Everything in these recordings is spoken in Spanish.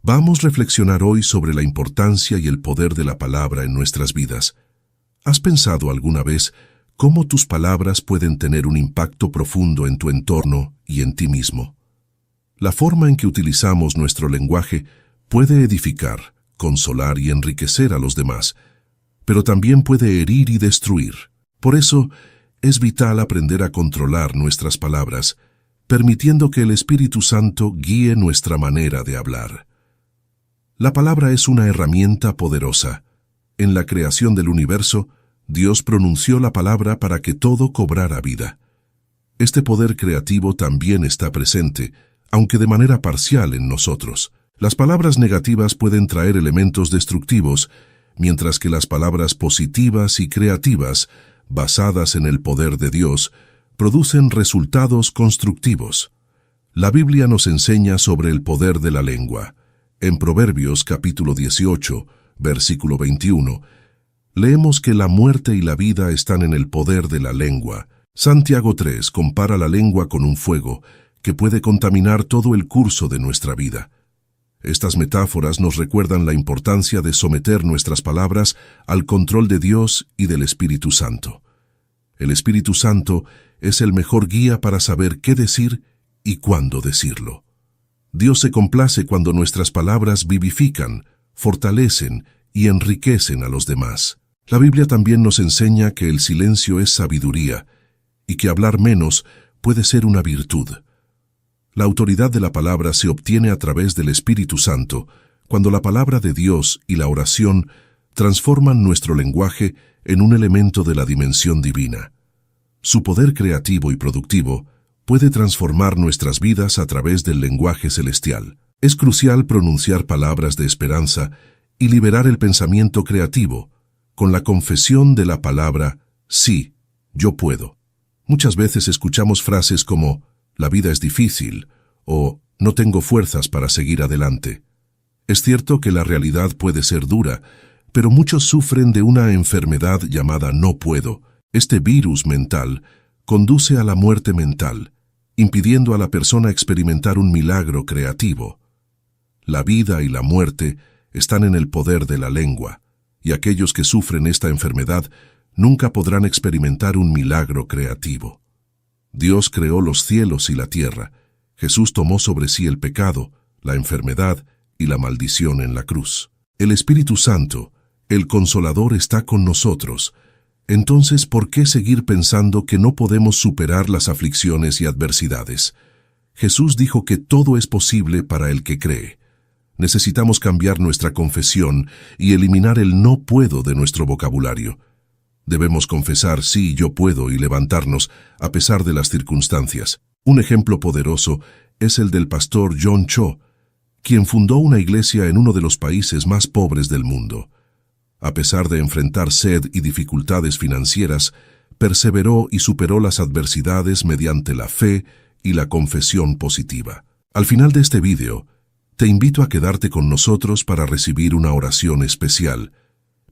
Vamos a reflexionar hoy sobre la importancia y el poder de la palabra en nuestras vidas. ¿Has pensado alguna vez cómo tus palabras pueden tener un impacto profundo en tu entorno y en ti mismo? La forma en que utilizamos nuestro lenguaje puede edificar, consolar y enriquecer a los demás, pero también puede herir y destruir. Por eso, es vital aprender a controlar nuestras palabras, permitiendo que el Espíritu Santo guíe nuestra manera de hablar. La palabra es una herramienta poderosa. En la creación del universo, Dios pronunció la palabra para que todo cobrara vida. Este poder creativo también está presente, aunque de manera parcial en nosotros. Las palabras negativas pueden traer elementos destructivos, mientras que las palabras positivas y creativas, basadas en el poder de Dios, producen resultados constructivos. La Biblia nos enseña sobre el poder de la lengua. En Proverbios capítulo 18, versículo 21, leemos que la muerte y la vida están en el poder de la lengua. Santiago 3 compara la lengua con un fuego que puede contaminar todo el curso de nuestra vida. Estas metáforas nos recuerdan la importancia de someter nuestras palabras al control de Dios y del Espíritu Santo. El Espíritu Santo es el mejor guía para saber qué decir y cuándo decirlo. Dios se complace cuando nuestras palabras vivifican, fortalecen y enriquecen a los demás. La Biblia también nos enseña que el silencio es sabiduría y que hablar menos puede ser una virtud. La autoridad de la palabra se obtiene a través del Espíritu Santo, cuando la palabra de Dios y la oración transforman nuestro lenguaje en un elemento de la dimensión divina. Su poder creativo y productivo puede transformar nuestras vidas a través del lenguaje celestial. Es crucial pronunciar palabras de esperanza y liberar el pensamiento creativo con la confesión de la palabra «Sí, yo puedo». Muchas veces escuchamos frases como «La vida es difícil» o «No tengo fuerzas para seguir adelante». Es cierto que la realidad puede ser dura, pero muchos sufren de una enfermedad llamada «no puedo». Este virus mental conduce a la muerte mental, impidiendo a la persona experimentar un milagro creativo. La vida y la muerte están en el poder de la lengua, y aquellos que sufren esta enfermedad nunca podrán experimentar un milagro creativo. Dios creó los cielos y la tierra. Jesús tomó sobre sí el pecado, la enfermedad y la maldición en la cruz. El Espíritu Santo, el Consolador, está con nosotros. Entonces, ¿por qué seguir pensando que no podemos superar las aflicciones y adversidades? Jesús dijo que todo es posible para el que cree. Necesitamos cambiar nuestra confesión y eliminar el no puedo de nuestro vocabulario. Debemos confesar sí, yo puedo y levantarnos a pesar de las circunstancias. Un ejemplo poderoso es el del pastor John Cho, quien fundó una iglesia en uno de los países más pobres del mundo. A pesar de enfrentar sed y dificultades financieras, perseveró y superó las adversidades mediante la fe y la confesión positiva. Al final de este video, te invito a quedarte con nosotros para recibir una oración especial,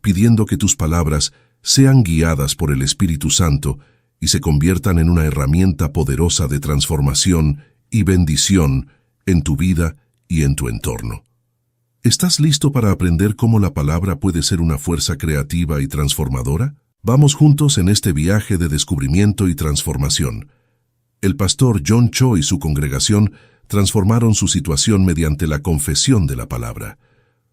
pidiendo que tus palabras sean guiadas por el Espíritu Santo y se conviertan en una herramienta poderosa de transformación y bendición en tu vida y en tu entorno. ¿Estás listo para aprender cómo la palabra puede ser una fuerza creativa y transformadora? Vamos juntos en este viaje de descubrimiento y transformación. El pastor John Cho y su congregación transformaron su situación mediante la confesión de la palabra.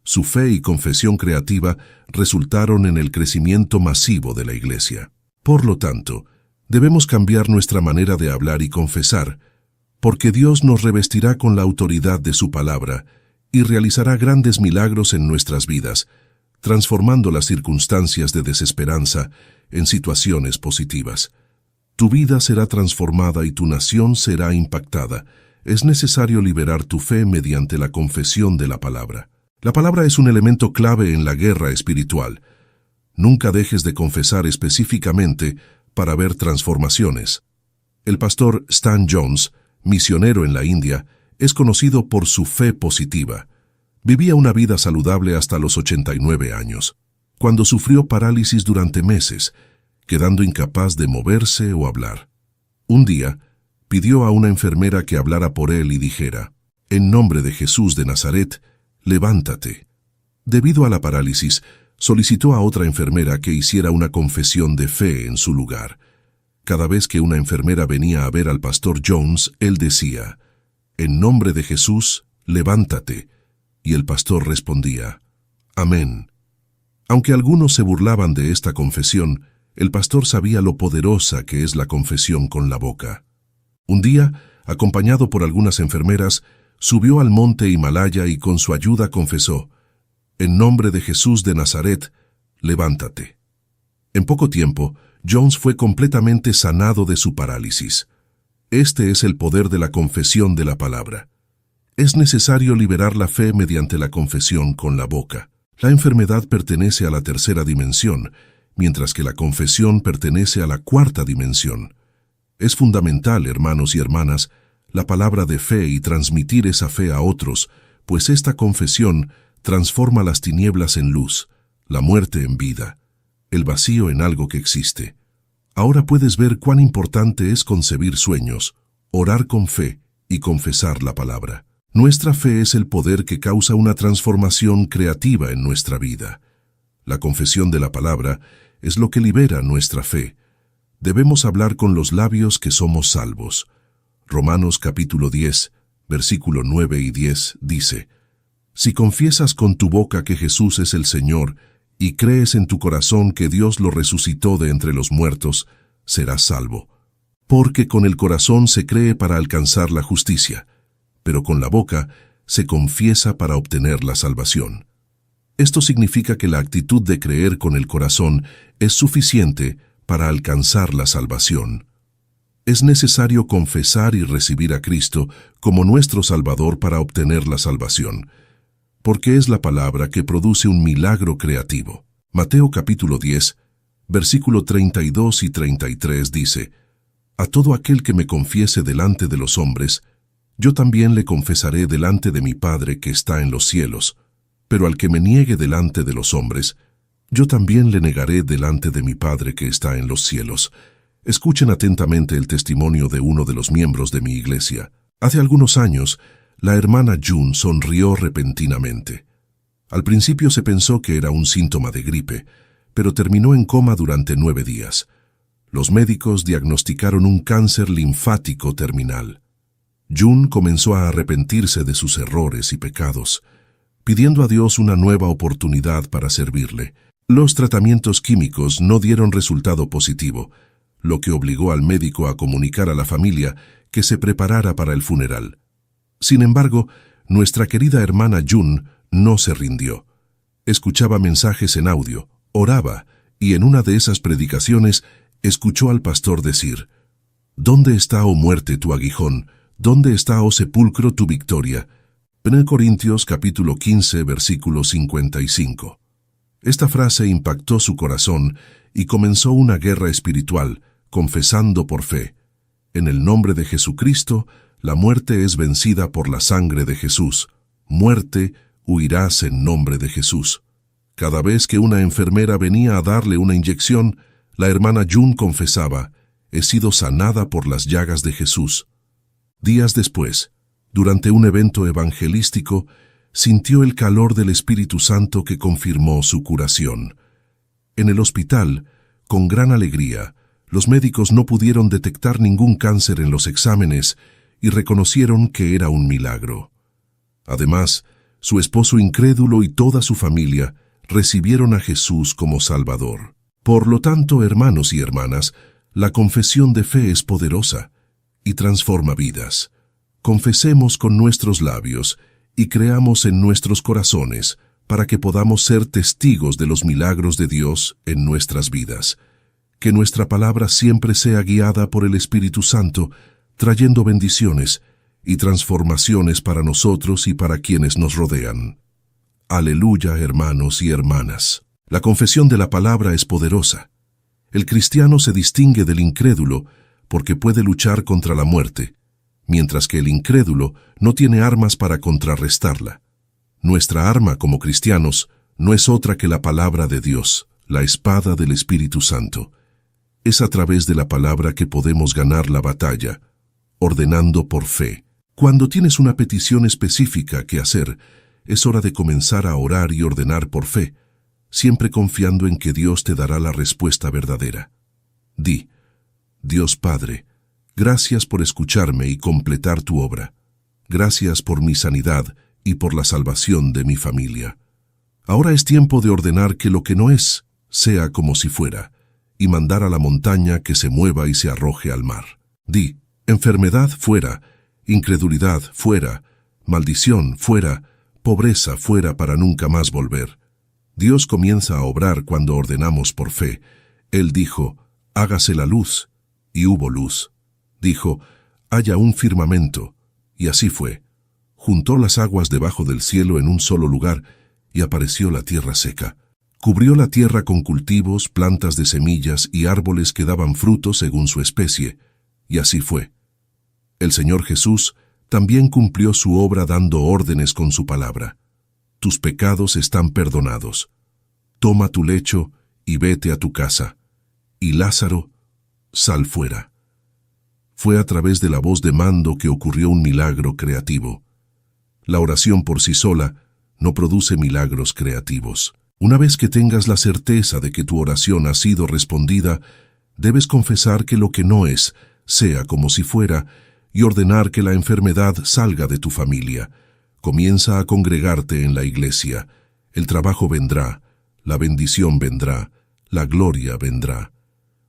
Su fe y confesión creativa resultaron en el crecimiento masivo de la iglesia. Por lo tanto, debemos cambiar nuestra manera de hablar y confesar, porque Dios nos revestirá con la autoridad de su palabra y realizará grandes milagros en nuestras vidas, transformando las circunstancias de desesperanza en situaciones positivas. Tu vida será transformada y tu nación será impactada. Es necesario liberar tu fe mediante la confesión de la palabra. La palabra es un elemento clave en la guerra espiritual. Nunca dejes de confesar específicamente para ver transformaciones. El pastor Stan Jones, misionero en la India, es conocido por su fe positiva. Vivía una vida saludable hasta los 89 años, cuando sufrió parálisis durante meses, quedando incapaz de moverse o hablar. Un día, pidió a una enfermera que hablara por él y dijera: «En nombre de Jesús de Nazaret, levántate. Debido a la parálisis, solicitó a otra enfermera que hiciera una confesión de fe en su lugar. Cada vez que una enfermera venía a ver al pastor Jones, él decía, «En nombre de Jesús, levántate», y el pastor respondía, «Amén». Aunque algunos se burlaban de esta confesión, el pastor sabía lo poderosa que es la confesión con la boca. Un día, acompañado por algunas enfermeras, subió al monte Himalaya y con su ayuda confesó, «En nombre de Jesús de Nazaret, levántate». En poco tiempo, Jones fue completamente sanado de su parálisis. Este es el poder de la confesión de la palabra. Es necesario liberar la fe mediante la confesión con la boca. La enfermedad pertenece a la tercera dimensión, mientras que la confesión pertenece a la cuarta dimensión. Es fundamental, hermanos y hermanas, la palabra de fe y transmitir esa fe a otros, pues esta confesión transforma las tinieblas en luz, la muerte en vida, el vacío en algo que existe. Ahora puedes ver cuán importante es concebir sueños, orar con fe y confesar la palabra. Nuestra fe es el poder que causa una transformación creativa en nuestra vida. La confesión de la palabra es lo que libera nuestra fe. Debemos hablar con los labios que somos salvos. Romanos capítulo 10, versículo 9 y 10 dice, «Si confiesas con tu boca que Jesús es el Señor y crees en tu corazón que Dios lo resucitó de entre los muertos, serás salvo. Porque con el corazón se cree para alcanzar la justicia, pero con la boca se confiesa para obtener la salvación». Esto significa que la actitud de creer con el corazón es suficiente para alcanzar la salvación. Es necesario confesar y recibir a Cristo como nuestro Salvador para obtener la salvación, porque es la palabra que produce un milagro creativo. Mateo capítulo 10, versículo 32 y 33 dice, «A todo aquel que me confiese delante de los hombres, yo también le confesaré delante de mi Padre que está en los cielos, pero al que me niegue delante de los hombres, yo también le negaré delante de mi Padre que está en los cielos». Escuchen atentamente el testimonio de uno de los miembros de mi iglesia. Hace algunos años, la hermana June sonrió repentinamente. Al principio se pensó que era un síntoma de gripe, pero terminó en coma durante 9 días. Los médicos diagnosticaron un cáncer linfático terminal. June comenzó a arrepentirse de sus errores y pecados, pidiendo a Dios una nueva oportunidad para servirle. Los tratamientos químicos no dieron resultado positivo, lo que obligó al médico a comunicar a la familia que se preparara para el funeral. Sin embargo, nuestra querida hermana June no se rindió. Escuchaba mensajes en audio, oraba, y en una de esas predicaciones escuchó al pastor decir, «¿Dónde está, oh muerte, tu aguijón? ¿Dónde está, oh sepulcro, tu victoria?». 1 Corintios capítulo 15, versículo 55. Esta frase impactó su corazón y comenzó una guerra espiritual, confesando por fe, «En el nombre de Jesucristo, la muerte es vencida por la sangre de Jesús. Muerte, huirás en nombre de Jesús». Cada vez que una enfermera venía a darle una inyección, la hermana June confesaba, «He sido sanada por las llagas de Jesús». Días después, durante un evento evangelístico, sintió el calor del Espíritu Santo que confirmó su curación. En el hospital, con gran alegría, los médicos no pudieron detectar ningún cáncer en los exámenes y reconocieron que era un milagro. Además, su esposo incrédulo y toda su familia recibieron a Jesús como Salvador. Por lo tanto, hermanos y hermanas, la confesión de fe es poderosa y transforma vidas. Confesemos con nuestros labios y creamos en nuestros corazones para que podamos ser testigos de los milagros de Dios en nuestras vidas. Que nuestra palabra siempre sea guiada por el Espíritu Santo, trayendo bendiciones y transformaciones para nosotros y para quienes nos rodean. Aleluya, hermanos y hermanas. La confesión de la palabra es poderosa. El cristiano se distingue del incrédulo porque puede luchar contra la muerte, mientras que el incrédulo no tiene armas para contrarrestarla. Nuestra arma como cristianos no es otra que la palabra de Dios, la espada del Espíritu Santo. Es a través de la palabra que podemos ganar la batalla, ordenando por fe. Cuando tienes una petición específica que hacer, es hora de comenzar a orar y ordenar por fe, siempre confiando en que Dios te dará la respuesta verdadera. Di: Dios Padre, gracias por escucharme y completar tu obra. Gracias por mi sanidad y por la salvación de mi familia. Ahora es tiempo de ordenar que lo que no es, sea como si fuera, y mandar a la montaña que se mueva y se arroje al mar. Di: enfermedad fuera, incredulidad fuera, maldición fuera, pobreza fuera para nunca más volver. Dios comienza a obrar cuando ordenamos por fe. Él dijo: hágase la luz, y hubo luz. Dijo: haya un firmamento, y así fue. Juntó las aguas debajo del cielo en un solo lugar, y apareció la tierra seca. Cubrió la tierra con cultivos, plantas de semillas y árboles que daban fruto según su especie, y así fue. El Señor Jesús también cumplió su obra dando órdenes con su palabra. Tus pecados están perdonados. Toma tu lecho y vete a tu casa. Y Lázaro, sal fuera. Fue a través de la voz de mando que ocurrió un milagro creativo. La oración por sí sola no produce milagros creativos. Una vez que tengas la certeza de que tu oración ha sido respondida, debes confesar que lo que no es, sea como si fuera, y ordenar que la enfermedad salga de tu familia. Comienza a congregarte en la iglesia. El trabajo vendrá, la bendición vendrá, la gloria vendrá.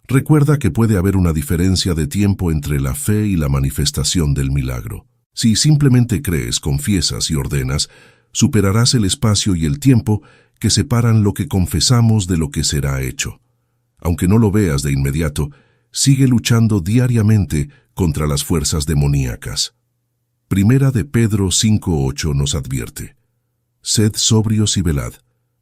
Recuerda que puede haber una diferencia de tiempo entre la fe y la manifestación del milagro. Si simplemente crees, confiesas y ordenas, superarás el espacio y el tiempo que separan lo que confesamos de lo que será hecho. Aunque no lo veas de inmediato, sigue luchando diariamente contra las fuerzas demoníacas. Primera de Pedro 5:8 nos advierte: sed sobrios y velad,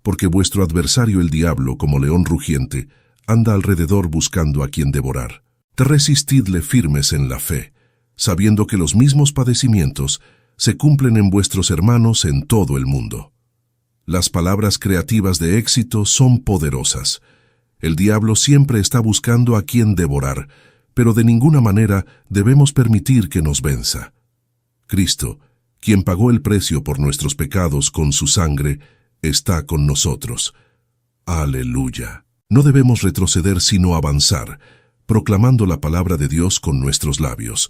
porque vuestro adversario el diablo, como león rugiente, anda alrededor buscando a quien devorar. Resistidle firmes en la fe, sabiendo que los mismos padecimientos se cumplen en vuestros hermanos en todo el mundo. Las palabras creativas de éxito son poderosas. El diablo siempre está buscando a quien devorar, pero de ninguna manera debemos permitir que nos venza. Cristo, quien pagó el precio por nuestros pecados con su sangre, está con nosotros. ¡Aleluya! No debemos retroceder sino avanzar, proclamando la palabra de Dios con nuestros labios.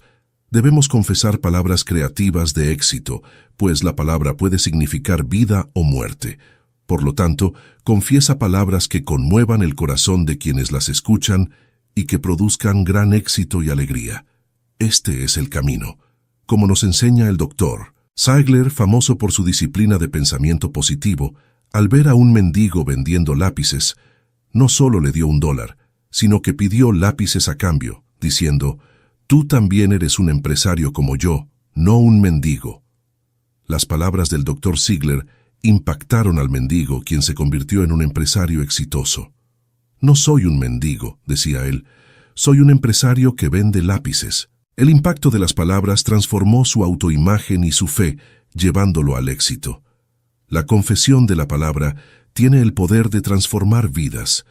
Debemos confesar palabras creativas de éxito, pues la palabra puede significar vida o muerte. Por lo tanto, confiesa palabras que conmuevan el corazón de quienes las escuchan y que produzcan gran éxito y alegría. Este es el camino. Como nos enseña el Dr. Ziegler, famoso por su disciplina de pensamiento positivo, al ver a un mendigo vendiendo lápices, no solo le dio $1, sino que pidió lápices a cambio, diciendo: tú también eres un empresario como yo, no un mendigo. Las palabras del Dr. Ziegler impactaron al mendigo, quien se convirtió en un empresario exitoso. No soy un mendigo, decía él, soy un empresario que vende lápices. El impacto de las palabras transformó su autoimagen y su fe, llevándolo al éxito. La confesión de la palabra tiene el poder de transformar vidas.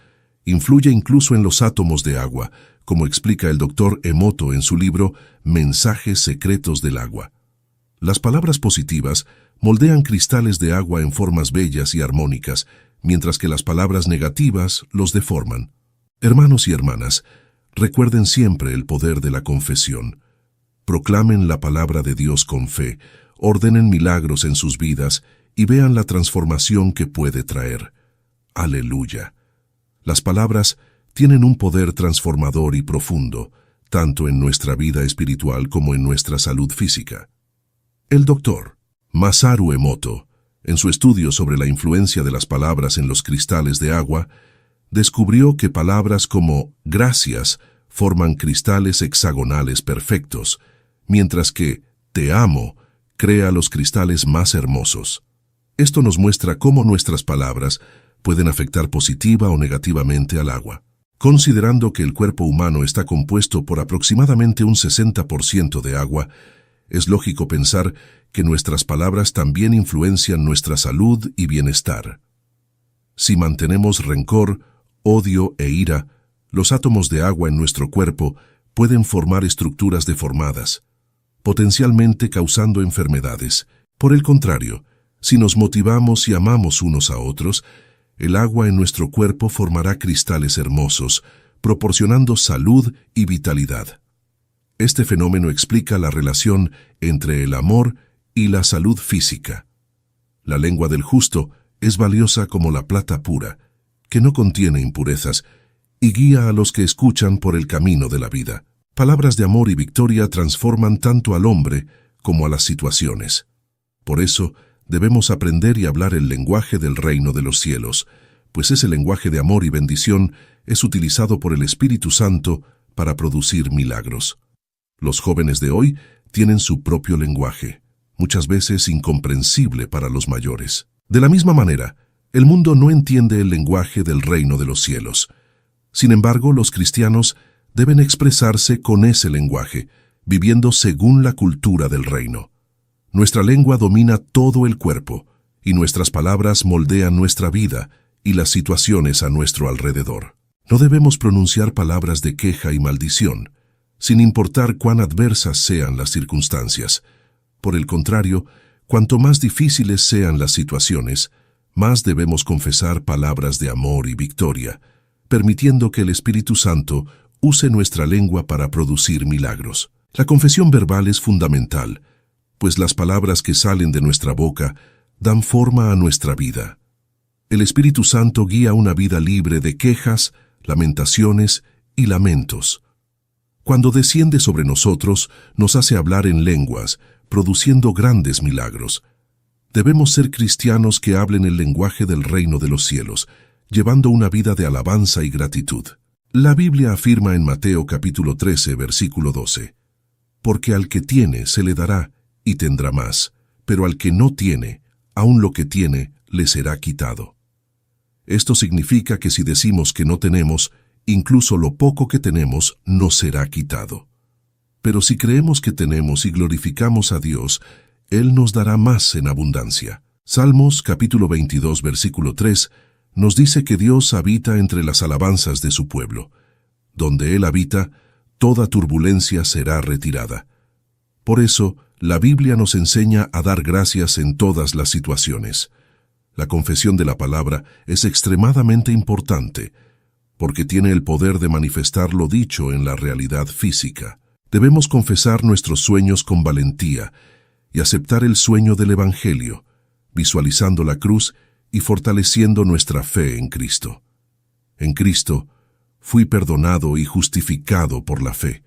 Influye incluso en los átomos de agua, como explica el Dr. Emoto en su libro Mensajes secretos del agua. Las palabras positivas moldean cristales de agua en formas bellas y armónicas, mientras que las palabras negativas los deforman. Hermanos y hermanas, recuerden siempre el poder de la confesión. Proclamen la palabra de Dios con fe, ordenen milagros en sus vidas y vean la transformación que puede traer. ¡Aleluya! Las palabras tienen un poder transformador y profundo, tanto en nuestra vida espiritual como en nuestra salud física. El Dr. Masaru Emoto, en su estudio sobre la influencia de las palabras en los cristales de agua, descubrió que palabras como gracias forman cristales hexagonales perfectos, mientras que te amo crea los cristales más hermosos. Esto nos muestra cómo nuestras palabras pueden afectar positiva o negativamente al agua. Considerando que el cuerpo humano está compuesto por aproximadamente un 60% de agua, es lógico pensar que nuestras palabras también influencian nuestra salud y bienestar. Si mantenemos rencor, odio e ira, los átomos de agua en nuestro cuerpo pueden formar estructuras deformadas, potencialmente causando enfermedades. Por el contrario, Si nos motivamos y amamos unos a otros, el agua en nuestro cuerpo formará cristales hermosos, proporcionando salud y vitalidad. Este fenómeno explica la relación entre el amor y la salud física. La lengua del justo es valiosa como la plata pura, que no contiene impurezas, y guía a los que escuchan por el camino de la vida. Palabras de amor y victoria transforman tanto al hombre como a las situaciones. Por eso, debemos aprender y hablar el lenguaje del reino de los cielos, pues ese lenguaje de amor y bendición es utilizado por el Espíritu Santo para producir milagros. Los jóvenes de hoy tienen su propio lenguaje, muchas veces incomprensible para los mayores. De la misma manera, el mundo no entiende el lenguaje del reino de los cielos. Sin embargo, los cristianos deben expresarse con ese lenguaje, viviendo según la cultura del reino. Nuestra lengua domina todo el cuerpo, y nuestras palabras moldean nuestra vida y las situaciones a nuestro alrededor. No debemos pronunciar palabras de queja y maldición, sin importar cuán adversas sean las circunstancias. Por el contrario, cuanto más difíciles sean las situaciones, más debemos confesar palabras de amor y victoria, permitiendo que el Espíritu Santo use nuestra lengua para producir milagros. La confesión verbal es fundamental, pues las palabras que salen de nuestra boca dan forma a nuestra vida. El Espíritu Santo guía una vida libre de quejas, lamentaciones y lamentos. Cuando desciende sobre nosotros, nos hace hablar en lenguas, produciendo grandes milagros. Debemos ser cristianos que hablen el lenguaje del reino de los cielos, llevando una vida de alabanza y gratitud. La Biblia afirma en Mateo capítulo 13, versículo 12, «Porque al que tiene se le dará, y tendrá más, pero al que no tiene, aun lo que tiene, le será quitado». Esto significa que si decimos que no tenemos, incluso lo poco que tenemos nos será quitado. Pero si creemos que tenemos y glorificamos a Dios, Él nos dará más en abundancia. Salmos capítulo 22, versículo 3, nos dice que Dios habita entre las alabanzas de su pueblo. Donde Él habita, toda turbulencia será retirada. Por eso, la Biblia nos enseña a dar gracias en todas las situaciones. La confesión de la palabra es extremadamente importante, porque tiene el poder de manifestar lo dicho en la realidad física. Debemos confesar nuestros sueños con valentía y aceptar el sueño del Evangelio, visualizando la cruz y fortaleciendo nuestra fe en Cristo. En Cristo, fui perdonado y justificado por la fe.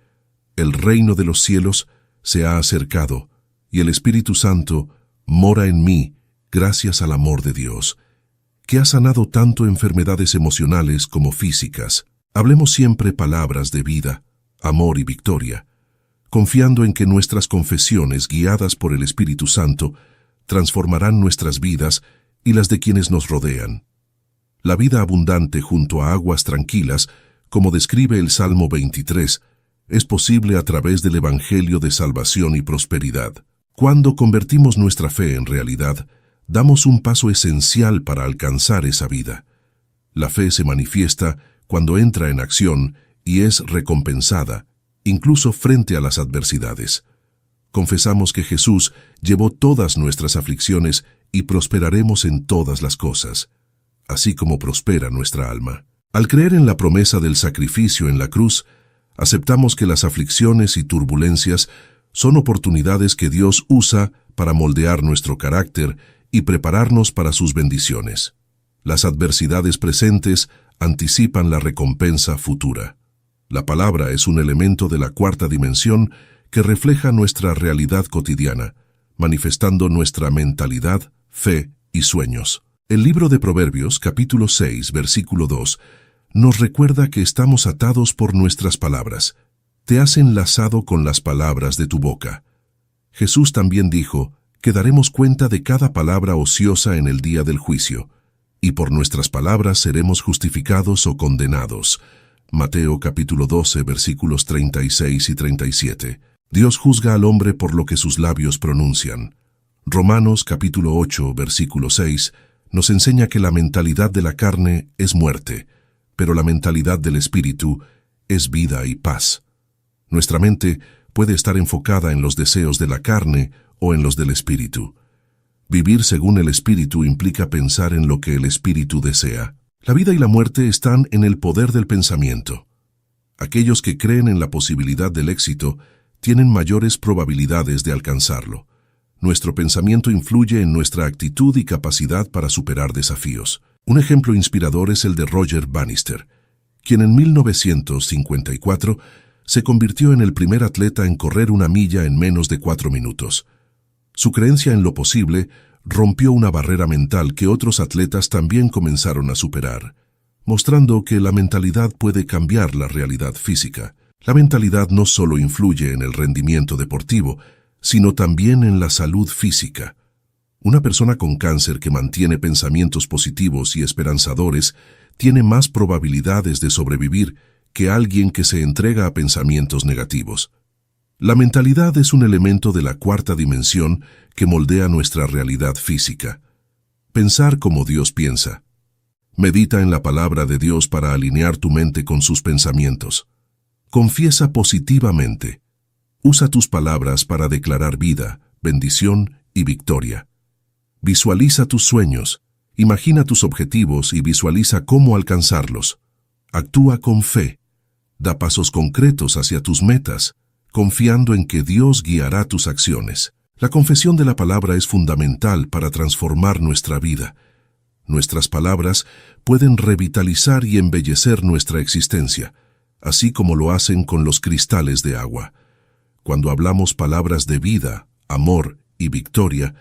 El reino de los cielos se ha acercado y el Espíritu Santo mora en mí gracias al amor de Dios, que ha sanado tanto enfermedades emocionales como físicas. Hablemos siempre palabras de vida, amor y victoria, confiando en que nuestras confesiones, guiadas por el Espíritu Santo, transformarán nuestras vidas y las de quienes nos rodean. La vida abundante junto a aguas tranquilas, como describe el Salmo 23, es posible a través del Evangelio de salvación y prosperidad. Cuando convertimos nuestra fe en realidad, damos un paso esencial para alcanzar esa vida. La fe se manifiesta cuando entra en acción y es recompensada, incluso frente a las adversidades. Confesamos que Jesús llevó todas nuestras aflicciones y prosperaremos en todas las cosas, así como prospera nuestra alma. Al creer en la promesa del sacrificio en la cruz, aceptamos que las aflicciones y turbulencias son oportunidades que Dios usa para moldear nuestro carácter y prepararnos para sus bendiciones. Las adversidades presentes anticipan la recompensa futura. La palabra es un elemento de la cuarta dimensión que refleja nuestra realidad cotidiana, manifestando nuestra mentalidad, fe y sueños. El libro de Proverbios, capítulo 6, versículo 2, nos recuerda que estamos atados por nuestras palabras. Te has enlazado con las palabras de tu boca. Jesús también dijo que daremos cuenta de cada palabra ociosa en el día del juicio, y por nuestras palabras seremos justificados o condenados. Mateo capítulo 12, versículos 36 y 37. Dios juzga al hombre por lo que sus labios pronuncian. Romanos capítulo 8, versículo 6, nos enseña que la mentalidad de la carne es muerte, pero la mentalidad del espíritu es vida y paz. Nuestra mente puede estar enfocada en los deseos de la carne o en los del espíritu. Vivir según el Espíritu implica pensar en lo que el Espíritu desea. La vida y la muerte están en el poder del pensamiento. Aquellos que creen en la posibilidad del éxito tienen mayores probabilidades de alcanzarlo. Nuestro pensamiento influye en nuestra actitud y capacidad para superar desafíos. Un ejemplo inspirador es el de Roger Bannister, quien en 1954 se convirtió en el primer atleta en correr una milla en menos de 4 minutos. Su creencia en lo posible rompió una barrera mental que otros atletas también comenzaron a superar, mostrando que la mentalidad puede cambiar la realidad física. La mentalidad no solo influye en el rendimiento deportivo, sino también en la salud física. Una persona con cáncer que mantiene pensamientos positivos y esperanzadores tiene más probabilidades de sobrevivir que alguien que se entrega a pensamientos negativos. La mentalidad es un elemento de la cuarta dimensión que moldea nuestra realidad física. Pensar como Dios piensa. Medita en la palabra de Dios para alinear tu mente con sus pensamientos. Confiesa positivamente. Usa tus palabras para declarar vida, bendición y victoria. Visualiza tus sueños. Imagina tus objetivos y visualiza cómo alcanzarlos. Actúa con fe. Da pasos concretos hacia tus metas, confiando en que Dios guiará tus acciones. La confesión de la palabra es fundamental para transformar nuestra vida. Nuestras palabras pueden revitalizar y embellecer nuestra existencia, así como lo hacen con los cristales de agua. Cuando hablamos palabras de vida, amor y victoria,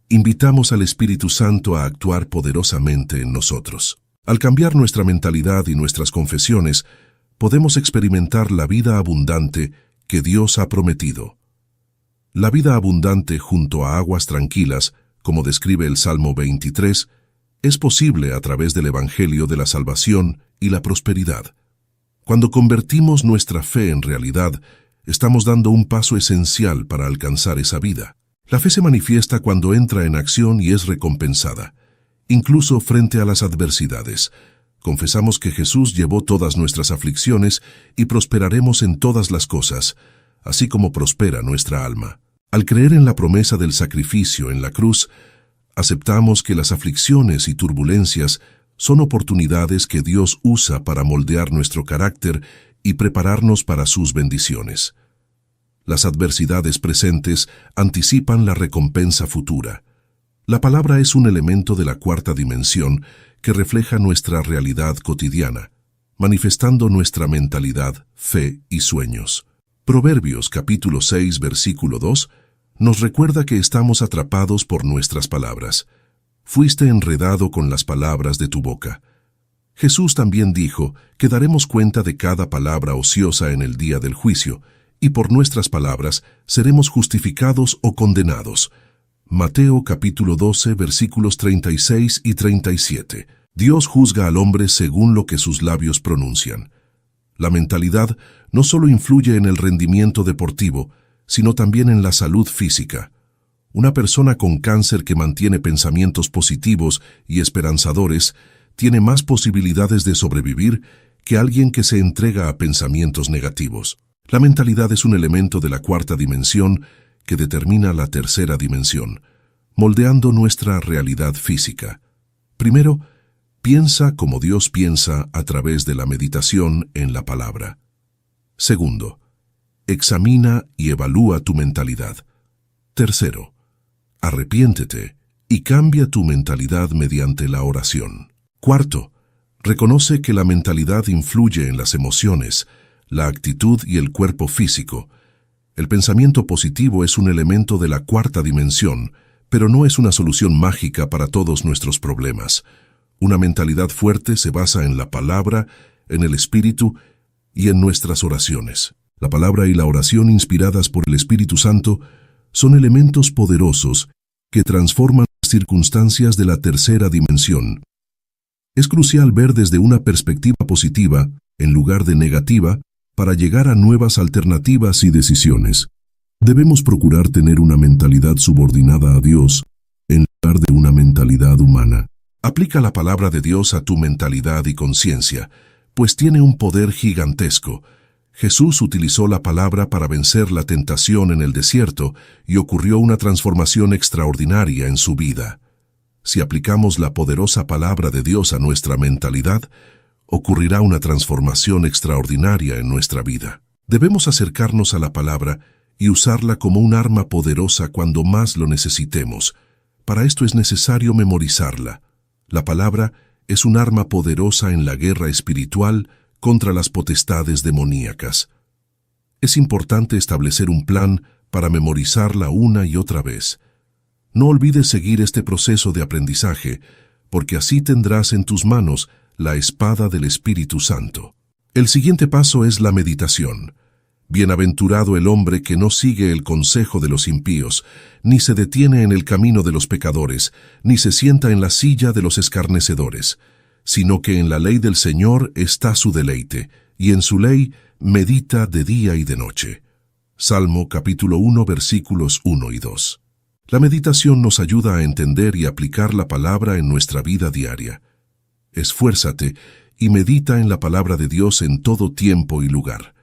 invitamos al Espíritu Santo a actuar poderosamente en nosotros. Al cambiar nuestra mentalidad y nuestras confesiones, podemos experimentar la vida abundante que Dios ha prometido. La vida abundante junto a aguas tranquilas, como describe el Salmo 23, es posible a través del Evangelio de la salvación y la prosperidad. Cuando convertimos nuestra fe en realidad, estamos dando un paso esencial para alcanzar esa vida. La fe se manifiesta cuando entra en acción y es recompensada, incluso frente a las adversidades. Confesamos que Jesús llevó todas nuestras aflicciones y prosperaremos en todas las cosas, así como prospera nuestra alma. Al creer en la promesa del sacrificio en la cruz, aceptamos que las aflicciones y turbulencias son oportunidades que Dios usa para moldear nuestro carácter y prepararnos para sus bendiciones. Las adversidades presentes anticipan la recompensa futura. La palabra es un elemento de la cuarta dimensión que refleja nuestra realidad cotidiana, manifestando nuestra mentalidad, fe y sueños. Proverbios capítulo 6, versículo 2, nos recuerda que estamos atrapados por nuestras palabras. Fuiste enredado con las palabras de tu boca. Jesús también dijo que daremos cuenta de cada palabra ociosa en el día del juicio, y por nuestras palabras seremos justificados o condenados. Mateo capítulo 12, versículos 36 y 37. Dios juzga al hombre según lo que sus labios pronuncian. La mentalidad no solo influye en el rendimiento deportivo, sino también en la salud física. Una persona con cáncer que mantiene pensamientos positivos y esperanzadores tiene más posibilidades de sobrevivir que alguien que se entrega a pensamientos negativos. La mentalidad es un elemento de la cuarta dimensión que determina la tercera dimensión, moldeando nuestra realidad física. Primero, piensa como Dios piensa a través de la meditación en la palabra. Segundo, examina y evalúa tu mentalidad. Tercero, arrepiéntete y cambia tu mentalidad mediante la oración. Cuarto, reconoce que la mentalidad influye en las emociones, la actitud y el cuerpo físico. El pensamiento positivo es un elemento de la cuarta dimensión, pero no es una solución mágica para todos nuestros problemas. Una mentalidad fuerte se basa en la palabra, en el Espíritu y en nuestras oraciones. La palabra y la oración inspiradas por el Espíritu Santo son elementos poderosos que transforman las circunstancias de la tercera dimensión. Es crucial ver desde una perspectiva positiva, en lugar de negativa, para llegar a nuevas alternativas y decisiones. Debemos procurar tener una mentalidad subordinada a Dios, en lugar de una mentalidad humana. Aplica la palabra de Dios a tu mentalidad y conciencia, pues tiene un poder gigantesco. Jesús utilizó la palabra para vencer la tentación en el desierto y ocurrió una transformación extraordinaria en su vida. Si aplicamos la poderosa palabra de Dios a nuestra mentalidad, ocurrirá una transformación extraordinaria en nuestra vida. Debemos acercarnos a la palabra y usarla como un arma poderosa cuando más lo necesitemos. Para esto es necesario memorizarla. La palabra es un arma poderosa en la guerra espiritual contra las potestades demoníacas. Es importante establecer un plan para memorizarla una y otra vez. No olvides seguir este proceso de aprendizaje, porque así tendrás en tus manos la espada del Espíritu Santo. El siguiente paso es la meditación. Bienaventurado el hombre que no sigue el consejo de los impíos, ni se detiene en el camino de los pecadores, ni se sienta en la silla de los escarnecedores, sino que en la ley del Señor está su deleite, y en su ley medita de día y de noche. Salmo capítulo 1 versículos 1 y 2. La meditación nos ayuda a entender y aplicar la palabra en nuestra vida diaria. Esfuérzate y medita en la palabra de Dios en todo tiempo y lugar.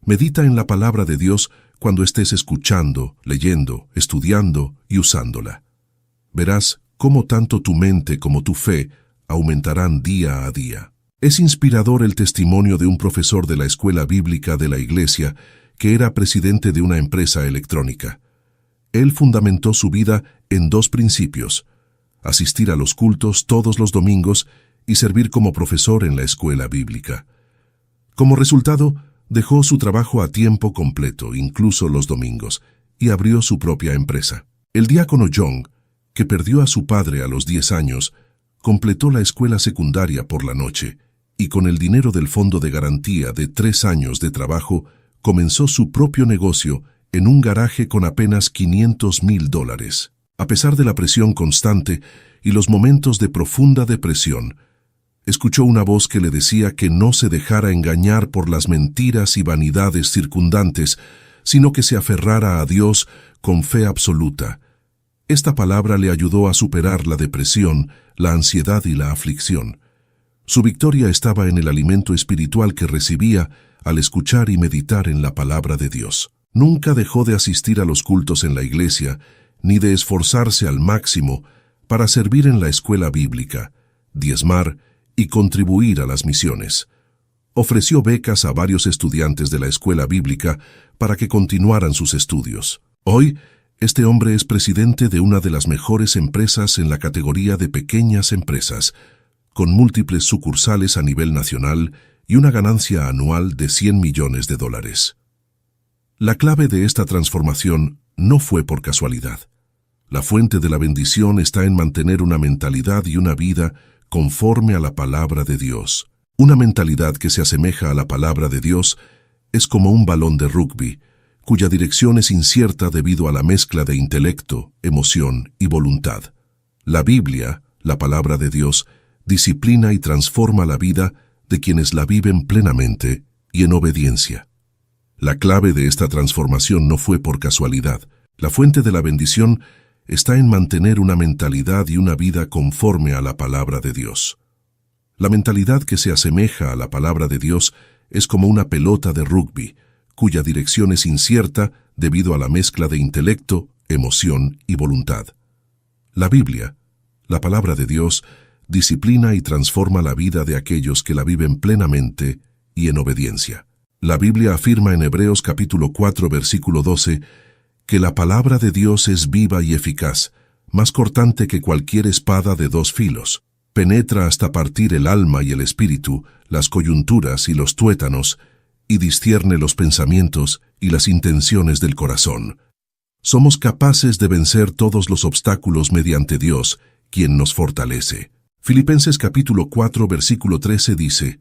Medita en la palabra de Dios cuando estés escuchando, leyendo, estudiando y usándola. Verás cómo tanto tu mente como tu fe aumentarán día a día. Es inspirador el testimonio de un profesor de la escuela bíblica de la iglesia que era presidente de una empresa electrónica. Él fundamentó su vida en 2 principios: asistir a los cultos todos los domingos y servir como profesor en la escuela bíblica. Como resultado, dejó su trabajo a tiempo completo, incluso los domingos, y abrió su propia empresa. El diácono Young, que perdió a su padre a los 10 años, completó la escuela secundaria por la noche y con el dinero del fondo de garantía de 3 años de trabajo, comenzó su propio negocio en un garaje con apenas $500,000. A pesar de la presión constante y los momentos de profunda depresión, escuchó una voz que le decía que no se dejara engañar por las mentiras y vanidades circundantes, sino que se aferrara a Dios con fe absoluta. Esta palabra le ayudó a superar la depresión, la ansiedad y la aflicción. Su victoria estaba en el alimento espiritual que recibía al escuchar y meditar en la palabra de Dios. Nunca dejó de asistir a los cultos en la iglesia, ni de esforzarse al máximo para servir en la escuela bíblica, diezmar y contribuir a las misiones. Ofreció becas a varios estudiantes de la escuela bíblica para que continuaran sus estudios. Hoy, este hombre es presidente de una de las mejores empresas en la categoría de pequeñas empresas, con múltiples sucursales a nivel nacional y una ganancia anual de $100 millones. La clave de esta transformación no fue por casualidad. La fuente de la bendición está en mantener una mentalidad y una vida conforme a la palabra de Dios. Una mentalidad que se asemeja a la palabra de Dios es como un balón de rugby, cuya dirección es incierta debido a la mezcla de intelecto, emoción y voluntad. La Biblia, la palabra de Dios, disciplina y transforma la vida de quienes la viven plenamente y en obediencia. La clave de esta transformación no fue por casualidad. La fuente de la bendición está en mantener una mentalidad y una vida conforme a la palabra de Dios. La mentalidad que se asemeja a la palabra de Dios es como una pelota de rugby, cuya dirección es incierta debido a la mezcla de intelecto, emoción y voluntad. La Biblia, la palabra de Dios, disciplina y transforma la vida de aquellos que la viven plenamente y en obediencia. La Biblia afirma en Hebreos capítulo 4 versículo 12 que la palabra de Dios es viva y eficaz, más cortante que cualquier espada de 2 filos. Penetra hasta partir el alma y el espíritu, las coyunturas y los tuétanos, y discierne los pensamientos y las intenciones del corazón. Somos capaces de vencer todos los obstáculos mediante Dios, quien nos fortalece. Filipenses capítulo 4 versículo 13 dice: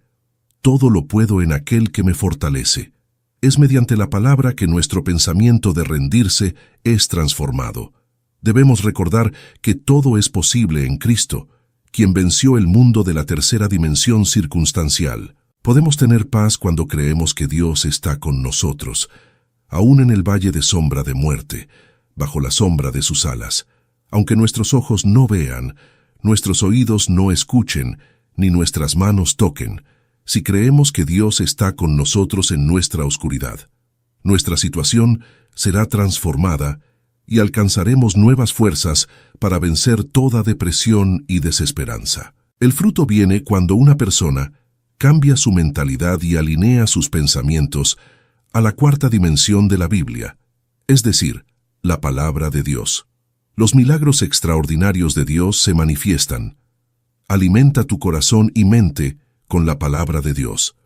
«Todo lo puedo en aquel que me fortalece». Es mediante la palabra que nuestro pensamiento de rendirse es transformado. Debemos recordar que todo es posible en Cristo, quien venció el mundo de la tercera dimensión circunstancial. Podemos tener paz cuando creemos que Dios está con nosotros, aún en el valle de sombra de muerte, bajo la sombra de sus alas. Aunque nuestros ojos no vean, nuestros oídos no escuchen, ni nuestras manos toquen, si creemos que Dios está con nosotros en nuestra oscuridad. Nuestra situación será transformada y alcanzaremos nuevas fuerzas para vencer toda depresión y desesperanza. El fruto viene cuando una persona cambia su mentalidad y alinea sus pensamientos a la cuarta dimensión de la Biblia, es decir, la palabra de Dios. Los milagros extraordinarios de Dios se manifiestan. Alimenta tu corazón y mente con la palabra de Dios,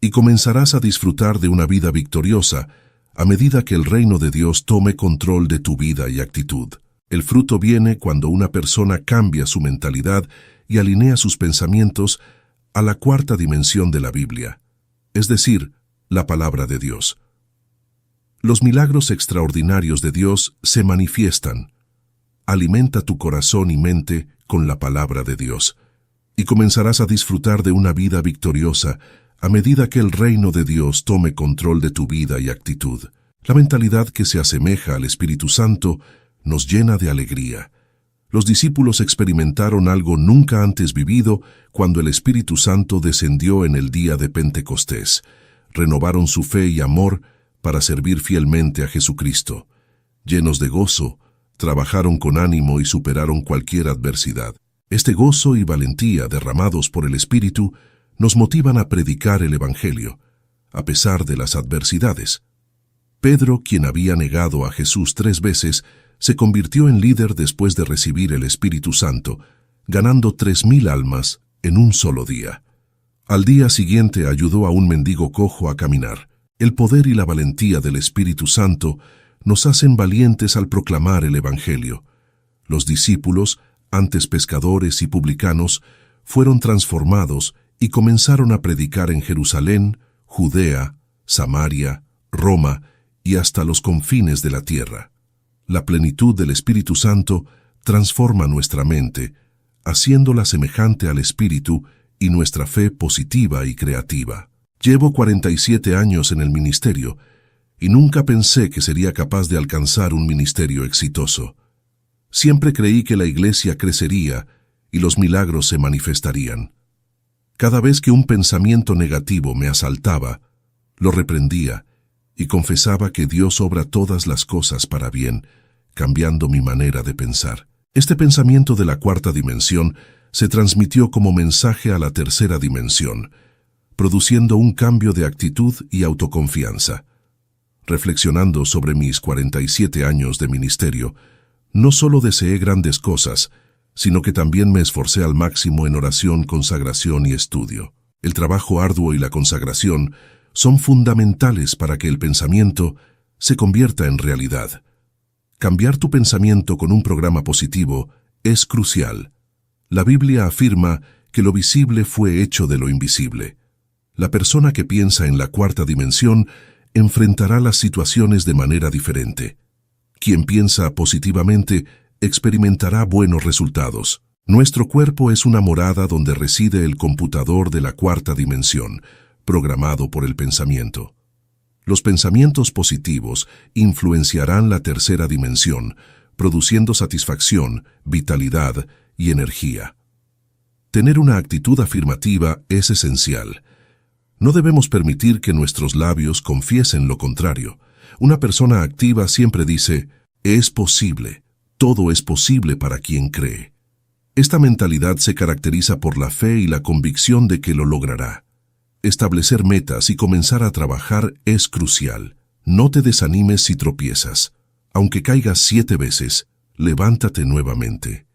y comenzarás a disfrutar de una vida victoriosa a medida que el reino de Dios tome control de tu vida y actitud. El fruto viene cuando una persona cambia su mentalidad y alinea sus pensamientos a la cuarta dimensión de la Biblia, es decir, la palabra de Dios. Los milagros extraordinarios de Dios se manifiestan. Alimenta tu corazón y mente con la palabra de Dios, y comenzarás a disfrutar de una vida victoriosa a medida que el reino de Dios tome control de tu vida y actitud. La mentalidad que se asemeja al Espíritu Santo nos llena de alegría. Los discípulos experimentaron algo nunca antes vivido cuando el Espíritu Santo descendió en el día de Pentecostés. Renovaron su fe y amor para servir fielmente a Jesucristo. Llenos de gozo, trabajaron con ánimo y superaron cualquier adversidad. Este gozo y valentía derramados por el Espíritu nos motivan a predicar el Evangelio, a pesar de las adversidades. Pedro, quien había negado a Jesús 3 veces, se convirtió en líder después de recibir el Espíritu Santo, ganando 3,000 almas en un solo día. Al día siguiente ayudó a un mendigo cojo a caminar. El poder y la valentía del Espíritu Santo nos hacen valientes al proclamar el Evangelio. Los discípulos, antes pescadores y publicanos, fueron transformados y comenzaron a predicar en Jerusalén, Judea, Samaria, Roma y hasta los confines de la tierra. La plenitud del Espíritu Santo transforma nuestra mente, haciéndola semejante al Espíritu y nuestra fe positiva y creativa. Llevo 47 años en el ministerio y nunca pensé que sería capaz de alcanzar un ministerio exitoso. Siempre creí que la iglesia crecería y los milagros se manifestarían. Cada vez que un pensamiento negativo me asaltaba, lo reprendía y confesaba que Dios obra todas las cosas para bien, cambiando mi manera de pensar. Este pensamiento de la cuarta dimensión se transmitió como mensaje a la tercera dimensión, produciendo un cambio de actitud y autoconfianza. Reflexionando sobre mis 47 años de ministerio, no solo deseé grandes cosas, sino que también me esforcé al máximo en oración, consagración y estudio. El trabajo arduo y la consagración son fundamentales para que el pensamiento se convierta en realidad. Cambiar tu pensamiento con un programa positivo es crucial. La Biblia afirma que lo visible fue hecho de lo invisible. La persona que piensa en la cuarta dimensión enfrentará las situaciones de manera diferente. Quien piensa positivamente experimentará buenos resultados. Nuestro cuerpo es una morada donde reside el computador de la cuarta dimensión, programado por el pensamiento. Los pensamientos positivos influenciarán la tercera dimensión, produciendo satisfacción, vitalidad y energía. Tener una actitud afirmativa es esencial. No debemos permitir que nuestros labios confiesen lo contrario. Una persona activa siempre dice, es posible, todo es posible para quien cree. Esta mentalidad se caracteriza por la fe y la convicción de que lo logrará. Establecer metas y comenzar a trabajar es crucial. No te desanimes si tropiezas. Aunque caigas 7 veces, levántate nuevamente.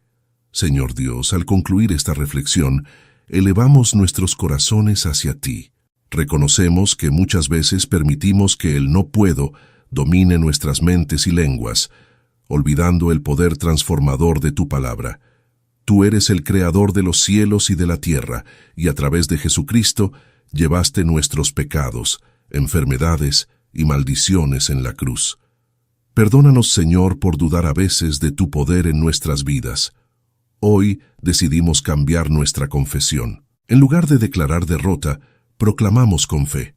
Señor Dios, al concluir esta reflexión, elevamos nuestros corazones hacia ti. Reconocemos que muchas veces permitimos que el no puedo domine nuestras mentes y lenguas, olvidando el poder transformador de tu palabra. Tú eres el creador de los cielos y de la tierra, y a través de Jesucristo llevaste nuestros pecados, enfermedades y maldiciones en la cruz. Perdónanos, Señor, por dudar a veces de tu poder en nuestras vidas. Hoy decidimos cambiar nuestra confesión. En lugar de declarar derrota, proclamamos con fe: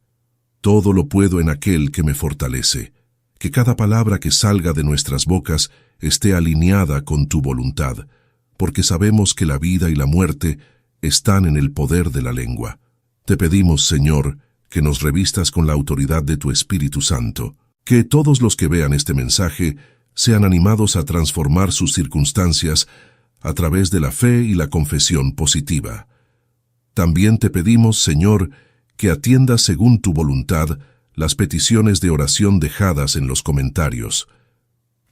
todo lo puedo en aquel que me fortalece. Que cada palabra que salga de nuestras bocas esté alineada con tu voluntad, porque sabemos que la vida y la muerte están en el poder de la lengua. Te pedimos, Señor, que nos revistas con la autoridad de tu Espíritu Santo, que todos los que vean este mensaje sean animados a transformar sus circunstancias a través de la fe y la confesión positiva. También te pedimos, Señor, que atiendas según tu voluntad las peticiones de oración dejadas en los comentarios.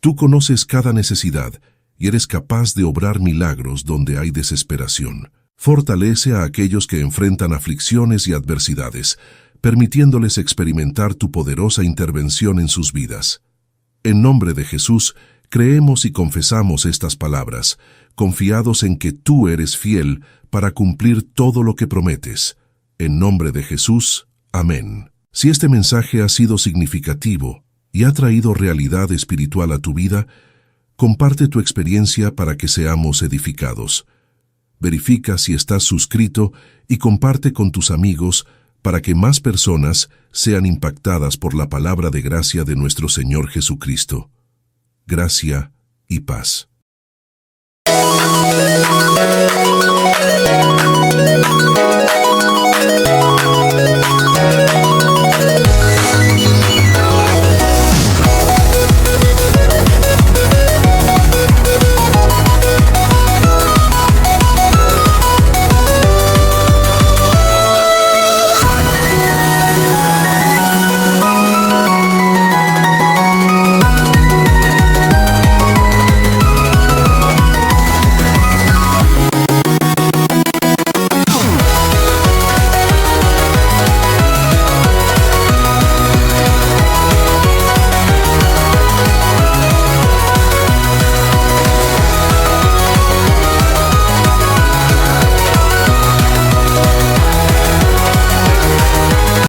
Tú conoces cada necesidad y eres capaz de obrar milagros donde hay desesperación. Fortalece a aquellos que enfrentan aflicciones y adversidades, permitiéndoles experimentar tu poderosa intervención en sus vidas. En nombre de Jesús, creemos y confesamos estas palabras, confiados en que tú eres fiel para cumplir todo lo que prometes. En nombre de Jesús, amén. Si este mensaje ha sido significativo y ha traído realidad espiritual a tu vida, comparte tu experiencia para que seamos edificados. Verifica si estás suscrito y comparte con tus amigos para que más personas sean impactadas por la palabra de gracia de nuestro Señor Jesucristo. Gracia y paz.